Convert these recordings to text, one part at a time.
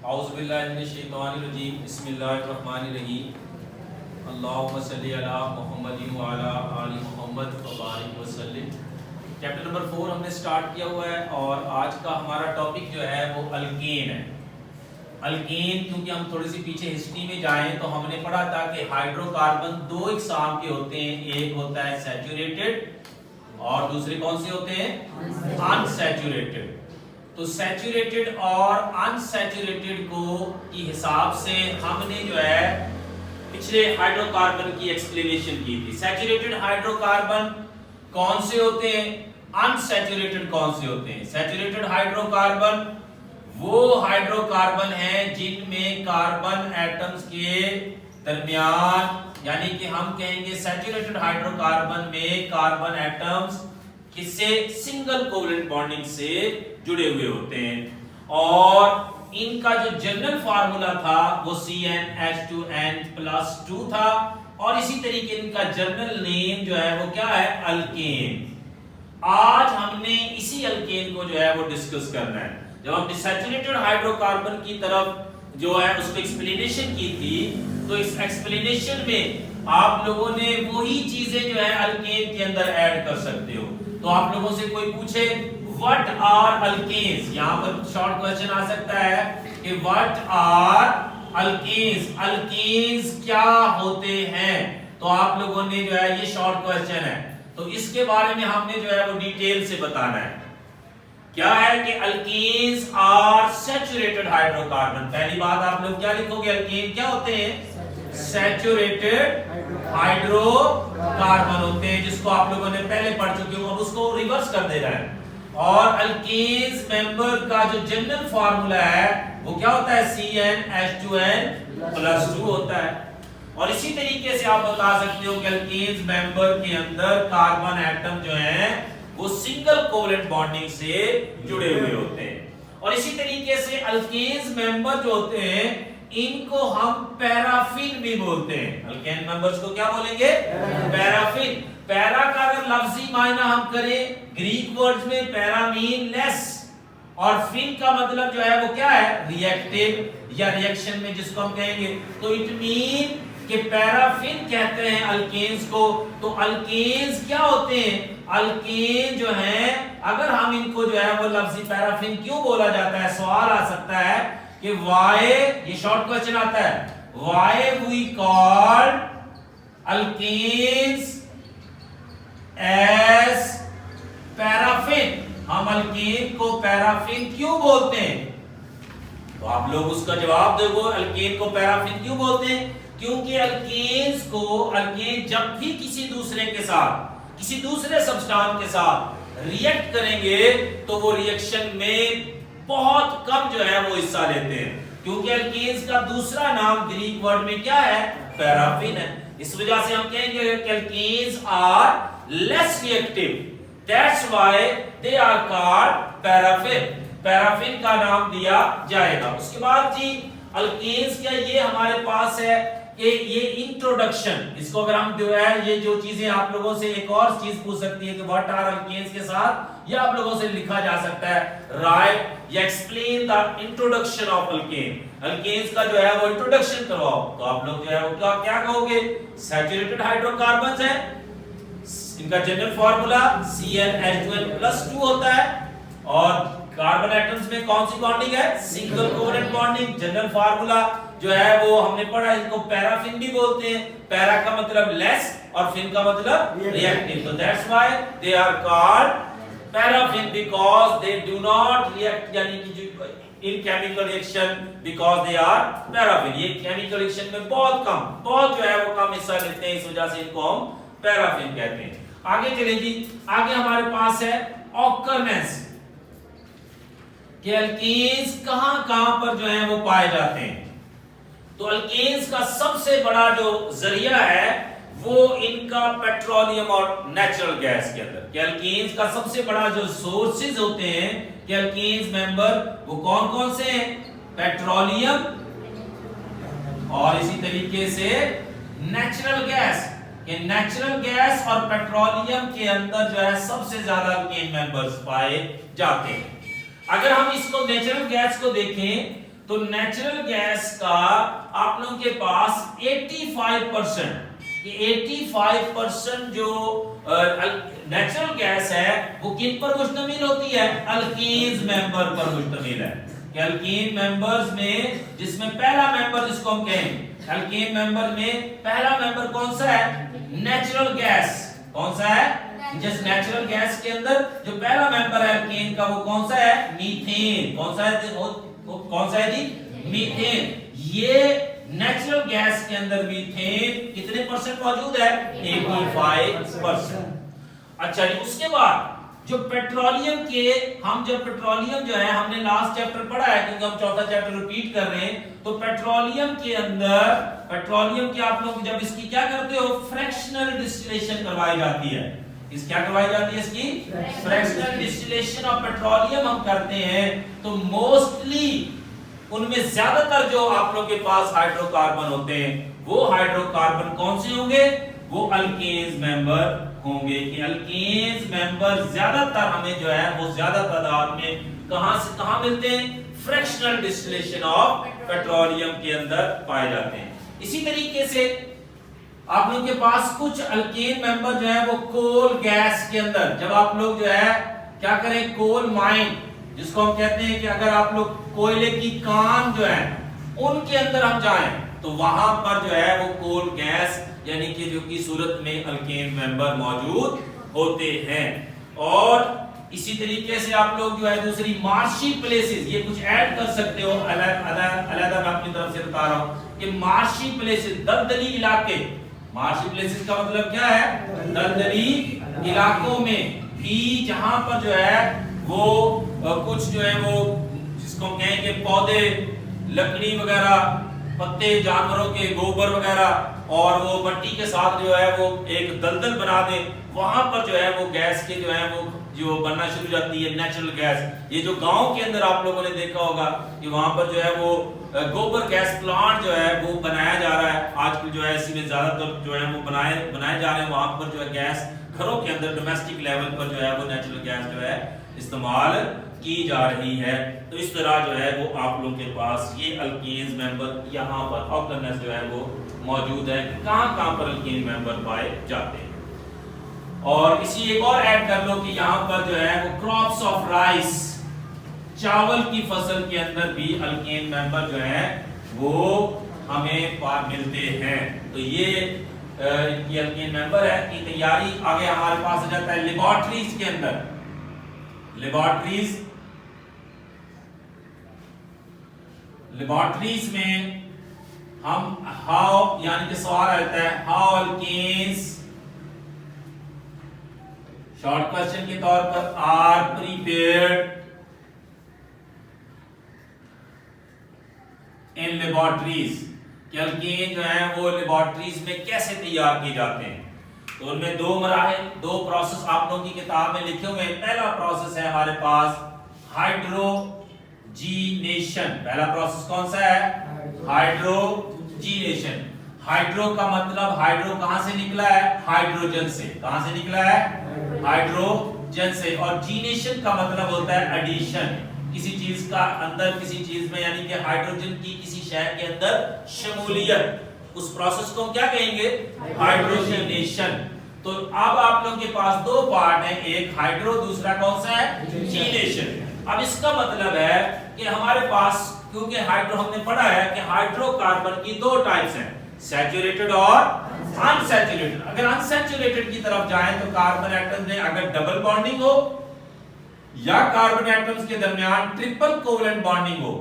औज़ुबिल्लाहिमिनश्शैतानिर्रजीम बिस्मिल्लाहिर्रहमानिर्रहीम अल्लाहुम्मा सल्लि अला मुहम्मदिन व अला आलि मुहम्मद व बारिक व सल्लिम। चैप्टर नंबर 4 हमने स्टार्ट किया हुआ है और आज का हमारा टॉपिक जो है वो अल्केन है। अल्केन, क्योंकि हम थोड़ी सी पीछे हिस्ट्री में जाएं तो हमने पढ़ा था कि हाइड्रोकार्बन दो इकसाम के होते हैं, एक होता है सैचुरेटेड और दूसरे कौन से होते हैं, अनसैचुरेटेड। तो सैचुरेटेड और अनसैचुरेटेड को की हिसाब से हमने जो है पिछले हाइड्रोकार्बन की एक्सप्लेनेशन की थी। सैचुरेटेड हाइड्रोकार्बन कौन से होते हैं, अनसैचुरेटेड कौन से होते हैं। सैचुरेटेड हाइड्रोकार्बन वो हाइड्रोकार्बन है जिनमें कार्बन एटम्स के दरमियान, यानी कि हम कहेंगे सैचुरेटेड हाइड्रोकार्बन में कार्बन एटम्स किससे, सिंगल कोवलेंट बॉन्डिंग से जुड़े हुए होते हैं। और इनका जो जनरल फार्मूला था वो CnH2n+2 था और इसी तरीके इनका जनरल नेम जो है वो क्या है, अल्केन। आज हमने इसी अल्केन को जो है वो डिस्कस करना है। जब हम सैचुरेटेड हाइड्रोकार्बन की तरफ जो है उसको एक्सप्लेनेशन की थी तो इस एक्सप्लेनेशन में आप लोगों ने वही चीजें जो है अल्केन के अंदर ऐड कर सकते हो। तो आप लोगों से कोई पूछे व्हाट आर अल्केन्स, यहां पर शॉर्ट क्वेश्चन आ सकता है कि व्हाट आर अल्केन्स, अल्केन्स क्या होते हैं। तो आप लोगों ने जो है ये शॉर्ट क्वेश्चन है, तो इसके बारे में हमने जो है वो डिटेल से बताना है। क्या है कि अल्केन्स आर सैचुरेटेड हाइड्रोकार्बन। पहली बात आप लोग क्या लिखोगे, अल्केन क्या होते हैं, सैचुरेटेड हाइड्रोकार्बन होते हैं, जिसको आप लोगों ने पहले पढ़ चुके हो, अब उसको रिवर्स कर दे रहा है। और अल्केन्स मेंबर का जो जनरल फार्मूला है वो क्या होता है, CnH2n+2 होता है। और इसी तरीके से आप बता सकते हो कि अल्केन्स मेंबर के अंदर कार्बन एटम जो है वो सिंगल कोवलेंट बॉन्डिंग से जुड़े हुए होते हैं। और इसी तरीके से अल्केन्स मेंबर जो होते हैं इनको हम पैराफिन भी बोलते हैं। अल्केन मेंबर्स को क्या बोलेंगे, पैराफिन। पैरा का अगर लफ्जी मायना हम करें ग्रीक वर्ड्स में पैरा मीन लेस, और फिन का मतलब जो है वो क्या है, रिएक्टिव या रिएक्शन में जिसको हम कहेंगे, तो इट मीन कि पैराफिन कहते हैं अल्केन्स को। तो अल्केन्स क्या होते हैं, अल्केन जो है अगर हम इनको जो है वो लफ्जी पैराफिन क्यों बोला जाता है, सवाल आ सकता है कि why, ये शॉर्ट क्वेश्चन आता है, why we call alkenes as paraffin, हम अल्केन को पैराफिन क्यों बोलते हैं। तो आप लोग उसका जवाब दोगे, अल्केन को पैराफिन क्यों बोलते हैं, क्योंकि अल्केन्स को, अल्केन जब भी किसी दूसरे के साथ, किसी दूसरे सब्सटेंस के साथ रिएक्ट करेंगे तो वो रिएक्शन में बहुत कम जो है वो हिस्सा लेते हैं, क्योंकि अल्केन्स का दूसरा नाम ग्रीक वर्ड में क्या है, पैराफिन है। इस वजह से हम कहेंगे कि alkanes are less reactive, that's why they are called paraffin. Paraffin का नाम दिया जाएगा। उसके बाद जी अल्केन्स क्या, ये हमारे पास है कि ये इंट्रोडक्शन, इसको अगर हम जो है ये जो चीजें आप लोगों से एक और चीज पूछ सकती है कि व्हाट आर अल्केन्स के साथ ये आप लोगों से लिखा जा सकता है, राइट या explain the introduction of alkane. Alkanes का जो है वो इंट्रोडक्शन करवाओ, तो आप लोग जो है वो क्या कहोगे, सैचुरेटेड हाइड्रोकार्बन्स है, इनका जनरल फार्मूला CnH2n+2 होता है, और कार्बन एटम्स में कौन सी बॉन्डिंग है, single covalent bonding. General formula जो है वो हमने पढ़ा, इनको पैराफिन भी बोलते हैं, पैरा का मतलब लेस और फिन का मतलब रिएक्टिव। तो that's why they are called paraffin because they do not react, यानी कि in chemical reaction, because they are paraffin. ये केमिकल रिएक्शन में बहुत कम, बहुत जो है वो कम हिस्सा लेते हैं, इस वजह से इनको हम पैराफिन कहते हैं। आगे चलें जी, आगे हमारे पास है ऑकरनेस कि अल्केन्स कहां पर जो है वो पाए जाते हैं। तो अल्केन्स का सबसे बड़ा जो जरिया है वो इनका पेट्रोलियम और नेचुरल गैस के अंदर, कि अल्केन्स का सबसे बड़ा जो सोर्सेज होते हैं कि अल्केन्स मेंबर वो कौन कौन से हैं, पेट्रोलियम और इसी तरीके से नेचुरल गैस। कि नेचुरल गैस और पेट्रोलियम के अंदर जो है सबसे ज्यादा अल्केन मेंबर्स पाए जाते हैं। अगर हम इसको नेचुरल गैस को देखें तो नेचुरल गैस का आप लोगों के पास 85%, कि 85% जो नेचुरल गैस है वो किन पर मुश्तमिल होती है? अल्कीन्स मेंबर पर मुश्तमिल है। कि अल्कीन मेंबर्स में जिसमें पहला मेंबर जिसको हम कहें अल्कीन मेंबर में पहला मेंबर कौन सा है? Natural gas. कौन सा है? जिस नेचुरल गैस के अंदर जो पहला मेंबर है अल्कीन का वो कौन सा है? मीथेन। कौन सा है? कौन सा है जी? मीथेन। ये नेचुरल गैस के अंदर मीथेन कितने परसेंट मौजूद है? 85%। अच्छा जी, उसके बाद जो पेट्रोलियम के हम जब पेट्रोलियम जो है हमने लास्ट चैप्टर पढ़ा है क्योंकि हम चौथा चैप्टर रिपीट कर रहे हैं, तो पेट्रोलियम के अंदर पेट्रोलियम के आप लोग जब इसकी क्या करते हो? फ्रैक्शनल डिस्टिलेशन करवाई जाती है। इस क्या करवाई जाती है? इसकी फ्रैक्शनल डिस्टिलेशन ऑफ पेट्रोलियम हम करते हैं। तो मोस्टली उनमें ज्यादातर जो आप लोग के पास हाइड्रोकार्बन होते हैं वो हाइड्रोकार्बन कौन से होंगे? वो अल्केन्स मेंबर होंगे। कि अल्केन्स मेंबर ज्यादातर हमें जो है वो ज्यादा तादाद में कहां से कहां मिलते हैं? फ्रैक्शनल डिस्टिलेशन ऑफ पेट्रोलियम के अंदर पाए जाते हैं। इसी तरीके से आप लोगों के पास कुछ अल्केन मेंबर जो है वो कोल गैस के अंदर जब आप लोग जो है क्या करें? कोल माइन जिसको हम कहते हैं कि अगर आप लोग कोयले की कान जो है उनके अंदर हम जाएं तो वहां पर जो है वो कोल गैस यानी कि जो की सूरत में अल्केन मेंबर मौजूद होते हैं। और इसी तरीके से आप लोग जो है दूसरी मार्शी प्लेसेस ये कुछ ऐड कर सकते हो अलग-अलग मैं अपनी तरफ से बता रहा हूं कि मार्शी प्लेसेस दलदली इलाके, मार्शी प्लेसेस का मतलब क्या है? दलदली इलाकों में भी जहां पर जो है वो कुछ जो है वो जिसको हम कहेंगे पौधे, लकड़ी वगैरह, पत्ते, जानवरों के गोबर वगैरह और वो मट्टी के साथ जो है वो एक दलदल बना दे, वहां पर जो है वो गैस के जो है वो जो बनना शुरू हो जाती है नेचुरल गैस। ये जो गांव के अंदर आप लोगों ने देखा होगा कि वहां पर जो है वो गोबर गैस प्लांट जो है वो बनाया जा रहा है आजकल जो है इसी में ज्यादातर जो है वो बनाए जा रहे हैं। वहां पर जो है गैस घरों के अंदर डोमेस्टिक लेवल पर जो है वो नेचुरल गैस जो है इस्तेमाल की जा रही है। तो इस तरह जो है वो आप लोगों के पास ये अल्केन्स मेंबर यहाँ पर ऑक्टनेस जो है वो मौजूद है। कहां पर अल्केन मेंबर पाए जाते हैं। और इसी एक और ऐड कर लो कि यहाँ पर जो है वो क्रॉप्स ऑफ राइस, चावल की फसल के अंदर भी अल्केन मेंबर जो है वो हमें मिलते हैं। तो ये अल्केन मेंबर है की तैयारी आगे हमारे पास आ जाता है लेबोरेटरीज के अंदर। लेबोरेटरीज में हम हाउ यानी कि सवाल आता है हाउ अल्केन्स शॉर्ट क्वेश्चन के तौर पर आर प्रिपेयर्ड इन लेबोरेटरीज कि अल्केन जो है वो लेबोरेटरीज में कैसे तैयार किए जाते हैं। तो उनमें दो मराहिल, दो प्रोसेस आप लोगों की किताब में लिखे हुए हैं। पहला प्रोसेस है हमारे पास हाइड्रोजीनेशन। पहला प्रोसेस कौन सा है? हाइड्रोजीनेशन। हाइड्रो का मतलब हाइड्रो कहां से निकला है? हाइड्रोजन से। कहां से निकला है? हाइड्रोजन से। और जीनेशन का मतलब होता है एडिशन, किसी चीज का अंदर किसी चीज में यानी कि हाइड्रोजन की किसी शय के अंदर शमूलियत, उस प्रोसेस को हम क्या कहेंगे? हाइड्रोजनेशन। तो अब आप लोगों के पास दो पार्ट हैं, एक हाइड्रो दूसरा कौन सा है? जीनेशन। अब इसका मतलब है कि हमारे पास क्योंकि हाइड्रो हमने पढ़ा है कि हाइड्रोकार्बन की दो टाइप्स हैं, सैचुरेटेड और अनसैचुरेटेड। अगर अनसैचुरेटेड की तरफ जाएं तो कार्बन एटम्स में अगर डबल बॉन्डिंग हो या कार्बन एटम्स के दरमियान ट्रिपल कोवेलेंट बॉन्डिंग हो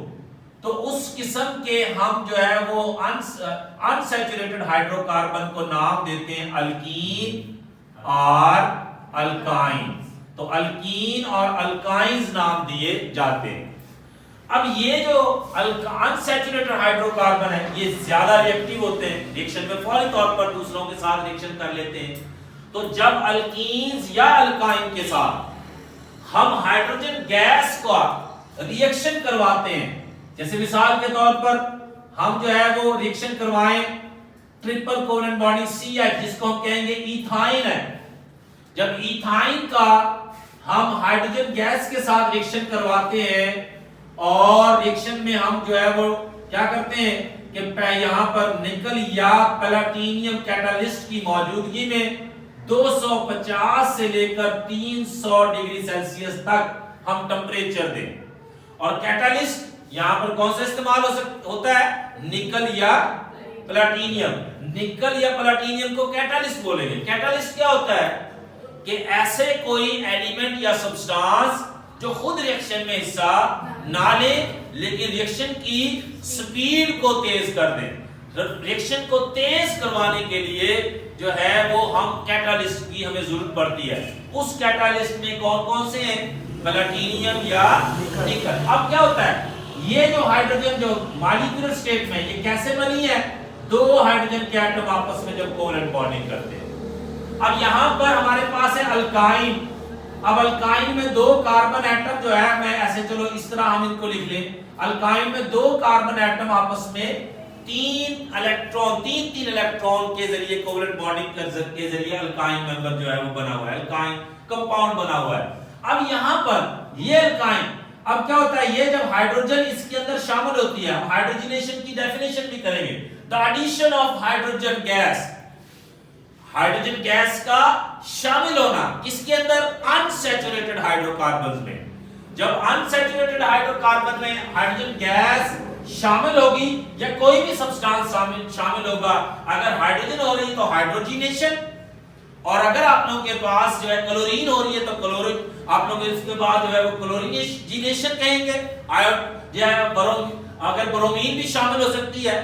तो उस किस्म के हम जो है वो अनसैचुरेटेड हाइड्रोकार्बन को नाम देते हैं अल्कीन और अल्काइन। तो अल्कीन और अल्काइंस नाम दिए जाते हैं। अब ये जो अनसैचुरेटेड हाइड्रोकार्बन है ये ज्यादा रिएक्टिव होते हैं, रिएक्शन में फौरी तौर पर दूसरों के साथ रिएक्शन कर लेते हैं। तो जब अल्कीन्स या अल्काइन के साथ हम हाइड्रोजन गैस का रिएक्शन करवाते हैं, जैसे मिसाल के तौर पर हम जो है वो रिएक्शन करवाएं ट्रिपल कोवेलेंट बॉन्डिंग CH जिसको हम कहेंगे इथाइन है। जब इथाइन का हम हाइड्रोजन गैस के साथ रिएक्शन करवाते हैं और रिएक्शन में हम जो है वो क्या करते हैं कि यहां पर निकल या प्लैटिनम कैटालिस्ट की मौजूदगी में 250 से लेकर 300 डिग्री सेल्सियस तक हम टेम्परेचर दें। और कैटालिस्ट यहां पर कौन सा इस्तेमाल होता है? निकल या प्लैटिनियम। निकल या प्लैटिनियम को कैटालिस्ट बोलेंगे। कैटालिस्ट क्या होता है कि ऐसे कोई एलिमेंट या सब्सटेंस जो खुद रिएक्शन में हिस्सा ना ले लेकिन रिएक्शन की स्पीड को तेज कर दे। रिएक्शन को तेज करवाने के लिए जो है वो हम कैटालिस्ट की हमें जरूरत पड़ती है। उस कैटालिस्ट में कौन कौन से हैं? प्लैटिनियम या निकल। अब क्या होता है, ये जो हाइड्रोजन जो मॉलिक्यूलर स्टेट में ये कैसे बनी है? दो हाइड्रोजन के एटम आपस में जब कोवलेंट बॉन्डिंग करते हैं। अब यहां पर हमारे पास है अल्काइन। अब अल्काइन में दो कार्बन एटम जो है, मैं ऐसे चलो इस तरह हम इनको लिख लें। अल्काइन में दो कार्बन एटम आपस में तीन इलेक्ट्रॉन के जरिए कोवलेंट बॉन्डिंग के जरिए अल्काइन मेंबर जो है वो बना हुआ है, अल्काइन कंपाउंड बना हुआ है। अब यहां पर ये अल्काइन, अब क्या होता है, ये जब हाइड्रोजन इसके अंदर शामिल होती है, हम हाइड्रोजनेशन की डेफिनेशन भी करेंगे। The addition of hydrogen gas, hydrogen gas का शामिल होना किसके अंदर? अनसैचुरेटेड हाइड्रोकार्बन में। जब अनसैचुरेटेड हाइड्रोकार्बन में हाइड्रोजन गैस शामिल होगी या कोई भी सब्सटेंस शामिल होगा, अगर हाइड्रोजन हो रही है तो हाइड्रोजिनेशन, और अगर आप लोगों के पास जो है क्लोरीन हो रही है तो क्लोरीन, आप लोग इसके बाद जो है वो क्लोरीनेशन कहेंगे। अगर ब्रोमीन भी शामिल हो सकती है,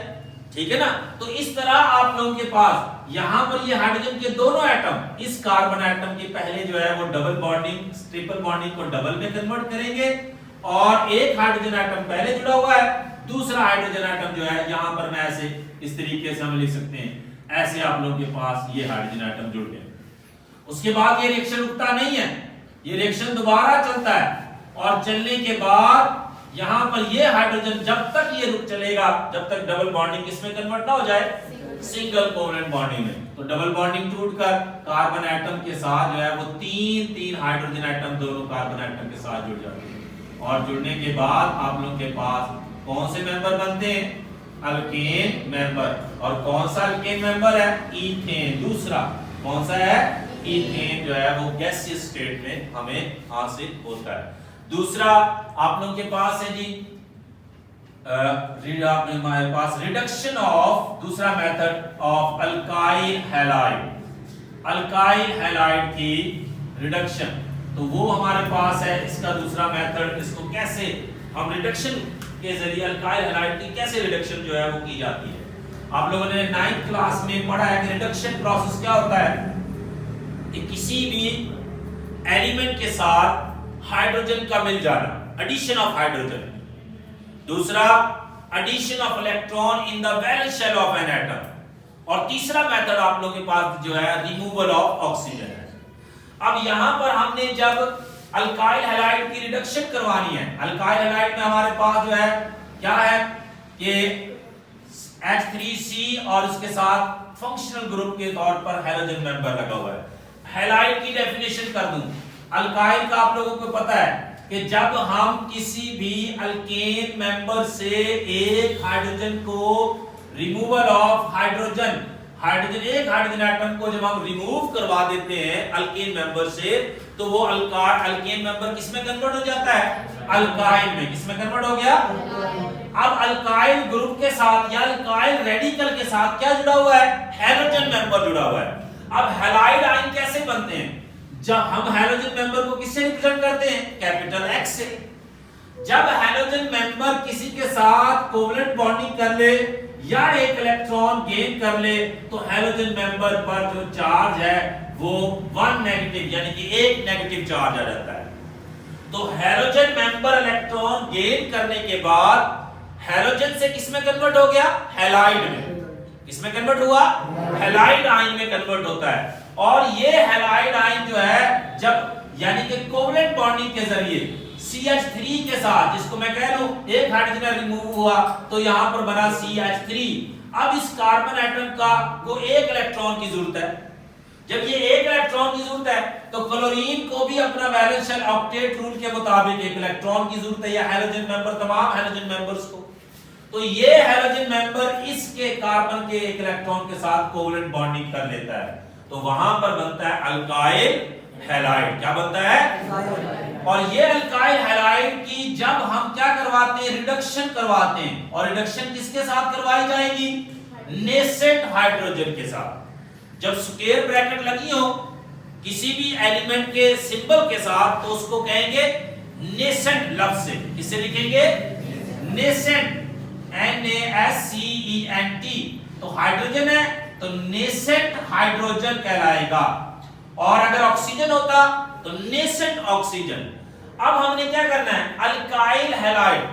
ठीक है ना। तो इस तरह आप लोगों के पास यहां पर ये हाइड्रोजन के दोनों एटम इस कार्बन एटम के पहले जो है वो डबल बॉन्डिंग, ट्रिपल बॉन्डिंग को डबल में कन्वर्ट करेंगे, और एक हाइड्रोजन एटम पहले जुड़ा हुआ है, दूसरा हाइड्रोजन एटम जो है यहां पर मैं ऐसे इस तरीके से हम लिख सकते हैं, ऐसे आप लोगों के पास ये हाइड्रोजन एटम जुड़ गए। उसके बाद ये रिएक्शन रुकता नहीं है, ये रिएक्शन दोबारा चलता है, और चलने के बाद यहां पर ये हाइड्रोजन जब तक ये रुक चलेगा जब तक डबल बॉन्डिंग किसमें कन्वर्ट ना हो जाए? सिंगल कोवलेंट बॉन्डिंग में। तो डबल बॉन्डिंग टूटकर कार्बन एटम के साथ जो है वो तीन हाइड्रोजन एटम दोनों कार्बन एटम के साथ जुड़ जाते हैं, और जुड़ने के बाद आप लोग के पास कौन से मेंबर बनते हैं? Alkane member. और कौन सा अल्केन मेंबर है? ईथेन। दूसरा कौन सा है? ईथेन जो है वो गैसियस स्टेट में हमें हासिल होता है। दूसरा आप लोगों के पास है जी हमारे पास रिडक्शन ऑफ, दूसरा method of alkyl halide. Alkyl halide की रिडक्शन, तो वो हमारे पास है इसका दूसरा मेथड। इसको कैसे हम रिडक्शन के जरिए अल्काइल हैलाइड की कैसे रिडक्शन जो है वो की जाती है। आप लोगों ने 9th क्लास में पढ़ा है कि रिडक्शन प्रोसेस क्या होता है कि किसी भी एलिमेंट के साथ हाइड्रोजन का मिल जाना, एडिशन ऑफ हाइड्रोजन। दूसरा addition of electron in the valence shell of an atom. और तीसरा मेथड आप लोगों के पास जो है रिमूवल ऑफ ऑक्सीजन है। अब यहां पर हमने जब अल्काइल हैलाइड की रिडक्शन करवानी है, अल्काइल हैलाइड में हमारे पास जो है क्या है कि H3C और उसके साथ फंक्शनल ग्रुप के तौर पर हैलोजन मेंबर लगा हुआ है। हैलाइड की डेफिनेशन कर दूं, अल्काइल का आप लोगों को पता है कि जब हम किसी भी अल्केन मेंबर से एक हाइड्रोजन को रिमूवल ऑफ हाइड्रोजन, एक हाइड्रोजन एटम को जब हम रिमूव करवा देते हैं अल्केन मेंबर से, तो वो अल्केन मेंबर किसमें कन्वर्ट हो जाता है? अल्काइल में। किसमें कन्वर्ट हो गया? अब अल्काइल ग्रुप के साथ या अल्काइल रेडिकल के साथ क्या जुड़ा हुआ है? हैलोजन मेंबर जुड़ा हुआ है। अब हैलाइड आयन कैसे बनते हैं? जब हम हैलोजन मेंबर को किससे रिप्रेजेंट करते हैं? कैपिटल X से। जब हैलोजन मेंबर किसी के साथ कोवलेंट बॉन्डिंग कर ले या एक इलेक्ट्रॉन गेन कर ले, तो हैलोजन मेंबर पर जो चार्ज है वो 1 नेगेटिव यानी कि एक नेगेटिव चार्ज आ जाता है। तो हैलोजन मेंबर इलेक्ट्रॉन गेन करने के बाद हैलोजन से किसमें कन्वर्ट हो गया? हैलाइड में। किसमें कन्वर्ट हुआ? हैलाइड आयन में कन्वर्ट होता है। और ये हैलाइड आयन जो है जब यानी कि कोवलेंट बॉन्डिंग के जरिए CH3 के साथ, जिसको मैं कह लूं एक हाइड्रोजन रिमूव हुआ तो यहां पर बना CH3। अब इस कार्बन एटम का को एक इलेक्ट्रॉन की जरूरत है, जब ये एक इलेक्ट्रॉन की जरूरत है तो क्लोरीन को भी अपना वैलेंस शेल ऑक्टेट रूल के मुताबिक एक इलेक्ट्रॉन की जरूरत है, या हैलोजन मेंबर, तमाम हैलोजन मेंबर्स को। तो ये हैलोजन मेंबर इसके कार्बन के एक इलेक्ट्रॉन के साथ कोवलेंट बॉन्डिंग कर लेता है, तो वहां पर बनता है अल्काइल हैलाइड। क्या बनता है? और ये अल्काइल हैलाइड की जब हम क्या करवाते हैं, रिडक्शन करवाते हैं, और रिडक्शन किसके साथ करवाई जाएगी? नेसेंट हाइड्रोजन के साथ। जब स्क्वायर ब्रैकेट लगी हो किसी भी एलिमेंट के सिंबल के साथ तो उसको कहेंगे नेसेंट लफ्ज से। किससे लिखेंगे? Nascent, NaSCENT। तो हाइड्रोजन है तो नेसेंट हाइड्रोजन कहलाएगा, और अगर ऑक्सीजन होता तो नेसेंट ऑक्सीजन। अब हमने क्या करना है, अल्काइल हैलाइड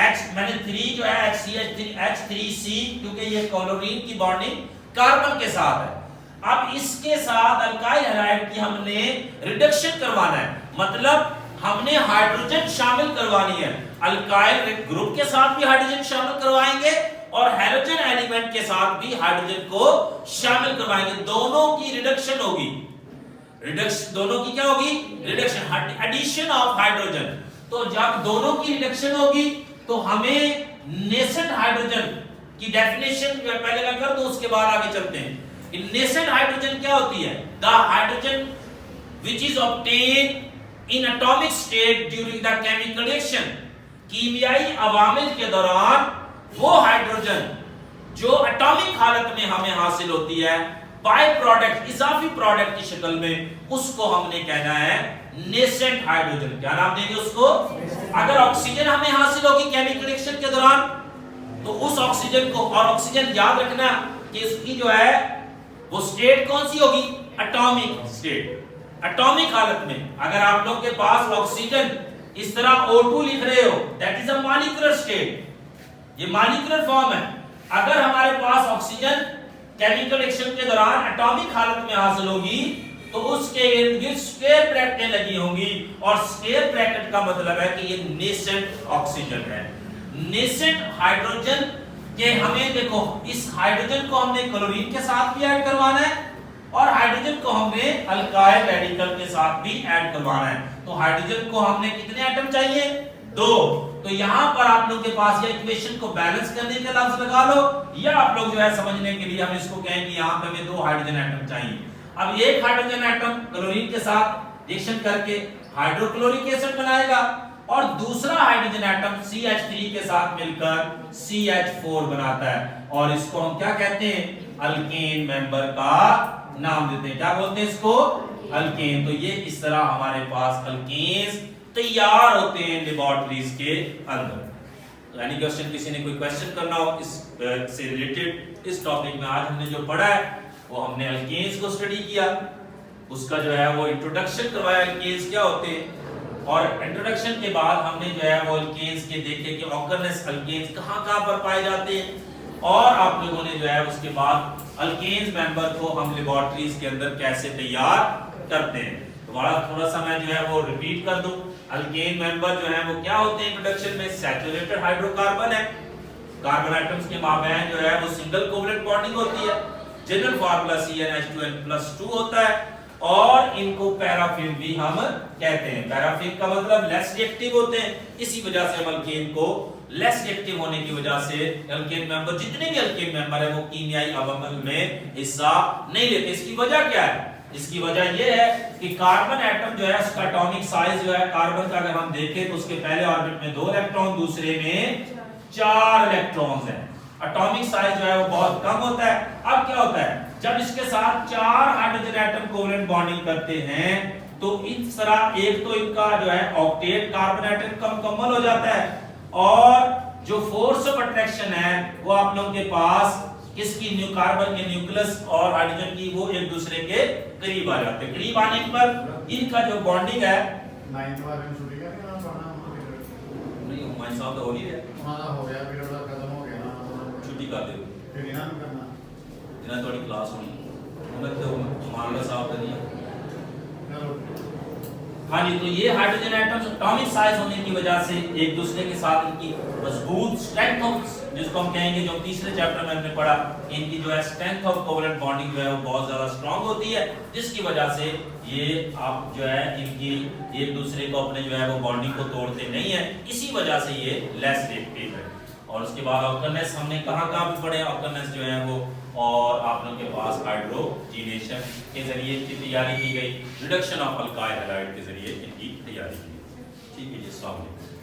H मैंने 3 जो है H3C, क्योंकि ये क्लोरीन की बॉन्डिंग कार्बन के साथ है। अब इसके साथ अल्काइल हैलाइड की हमने रिडक्शन करवाना है, मतलब हमने हाइड्रोजन शामिल करवानी है। अल्काइल ग्रुप के साथ भी हाइड्रोजन शामिल करवाएंगे और हैलोजन एलिमेंट के साथ भी हाइड्रोजन को शामिल करवाएंगे। दोनों की रिडक्शन होगी। रिडक्शन दोनों की क्या होगी? Reduction, addition of hydrogen. तो जब दोनों की रिडक्शन होगी तो हमें नेसेंट हाइड्रोजन की डेफिनेशन पहले मैं कर दूं, उसके बाद आगे चलते हैं। नेसेंट हाइड्रोजन क्या होती है? The hydrogen which is obtained in atomic state during the chemical reaction. कीमियाई अवामिल के दौरान वो हाइड्रोजन जो एटॉमिक हालत में हमें हासिल होती है, बाय प्रोडक्ट, इजाफी प्रोडक्ट की शक्ल में, उसको हमने कहना है नेसेंट हाइड्रोजन। क्या नाम देंगे उसको? अगर ऑक्सीजन हमें हासिल होगी केमिकल रिएक्शन के दौरान तो उस ऑक्सीजन को, और ऑक्सीजन याद रखना कि इसकी जो है वो स्टेट कौन सी होगी? Atomic state. एटॉमिक हालत में अगर आप लोगों के पास ऑक्सीजन इस तरह O2 लिख रहे हो, that is a molecular state, ये मॉलिक्यूलर फॉर्म है। अगर हमारे पास ऑक्सीजन केमिकल रिएक्शन के दौरान एटॉमिक हालत में हासिल होगी तो उसके इर्द गिर्द स्क्वायर ब्रैकेटें लगी होंगी, और स्क्वायर ब्रैकेट का मतलब है कि ये नेसेंट ऑक्सीजन है। नेसेंट हाइड्रोजन के हमें देखो, इस हाइड्रोजन को हमने क्लोरीन के साथ भी ऐड करवाना है और हाइड्रोजन को हमने अल्काइल रेडिकल के साथ भी ऐड करवाना है। तो हाइड्रोजन को हमने कितने एटम चाहिए? 2। तो यहां पर आप लोगों के पास ये इक्वेशन को बैलेंस करने के लफ्ज लगा लो, या आप लोग जो है समझने के लिए हम इसको कहेंगे यहां पे हमें 2 हाइड्रोजन एटम चाहिए। अब एक हाइड्रोजन एटम क्लोरीन के साथ रिएक्शन करके हाइड्रोक्लोरिक एसिड बनाएगा, और दूसरा हाइड्रोजन एटम CH3 के साथ मिलकर CH4 बनाता है, और इसको हम क्या कहते हैं? अल्केन मेंबर का नाम देते हैं। क्या बोलते हैं इसको? अल्केन। तो ये इस तरह हमारे पास अल्केन्स तैयार होते हैं लेबोरेटरीज के अंदर। यानी क्वेश्चन, किसी ने कोई क्वेश्चन करना हो इस से रिलेटेड, इस टॉपिक में आज हमने जो पढ़ा है वो हमने अल्केन्स को स्टडी किया, उसका जो है वो इंट्रोडक्शन करवाया, अल्केन्स क्या होते हैं, और इंट्रोडक्शन के बाद हमने जो है वो अल्केन्स के देखे कि ऑर्गेनस अल्केन्स कहां-कहां पर पाए जाते हैं, और आप लोगों ने जो है उसके बाद अल्केन्स मेंबर को हम लेबोरेटरीज के अंदर कैसे तैयार करते हैं। दोबारा थोड़ा सा मैं जो है वो रिपीट कर दूं। अल्केन मेंबर जो है वो क्या होते हैं? इंट्रोडक्शन में सैचुरेटेड हाइड्रोकार्बन है, कार्बन एटम्स के माबैन जो है वो सिंगल कोवलेंट बॉन्डिंग होती है, जनरल फार्मूला CnH2n+2 होता है, और इनको पैराफिन भी हम कहते हैं। पैराफिन का मतलब लेस रिएक्टिव होते हैं, इसी वजह से हम अल्केन को लेस रिएक्टिव होने की वजह से अल्केन मेंबर, जितने भी अल्केन मेंबर है वो कीमियाई अवामिल में हिस्सा नहीं लेते। इसकी वजह क्या है? इसकी वजह यह है कि कार्बन एटम जो है उसका एटॉमिक साइज जो है कार्बन का, अगर हम देखें तो उसके पहले ऑर्बिट में 2 इलेक्ट्रॉन, दूसरे में 4 इलेक्ट्रॉन्स हैं। एटॉमिक साइज जो है वो बहुत कम होता है। अब क्या होता है, जब इसके साथ 4 हाइड्रोजन एटम कोवलेंट बॉन्डिंग करते हैं तो इस तरह एक तो इनका जो है ऑक्टेट कार्बन एटम का मुकम्मल हो जाता है, और जो फोर्स ऑफ अट्रैक्शन है वो आप लोगों के पास किसकी, न्यू कार्बन के न्यूक्लियस और हाइड्रोजन की, वो एक दूसरे के करीब आ जाते हैं। करीब आने पर इनका जो बॉन्डिंग है, नहीं हमारे साथ हो नहीं है, हो गया पीरियड खत्म हो गया ना, छुट्टी कर दे फिर ना करना इना थोड़ी क्लास होनी उन्हें तो मामला साफ नहीं है। हाँ जी, तो ये हाइड्रोजन एटम्स एटॉमिक साइज होने की वजह से एक दूसरे के साथ इनकी मजबूत स्ट्रेंथ ऑफ, जिसको हम कहेंगे, जो तीसरे चैप्टर में हमने पढ़ा, इनकी जो है स्ट्रेंथ ऑफ कोवलेंट बॉन्डिंग जो है वो बहुत ज्यादा स्ट्रांग होती है, जिसकी वजह से ये आप जो है इनकी एक दूसरे को अपने जो है वो बॉन्डिंग को तोड़ते नहीं है, इसी वजह से ये लेस रिएक्टिव है। और उसके बाद ऑक्टेनेस हमने कहाँ भी पढ़े, ऑक्टेनेस जो है वो, और आप लोगों के पास हाइड्रोजीनेशन के जरिए इनकी तैयारी की गई, रिडक्शन ऑफ अल्काइल हैलाइड के जरिए इनकी तैयारी की गई। ठीक है जी, अस्सलाम वालेकुम।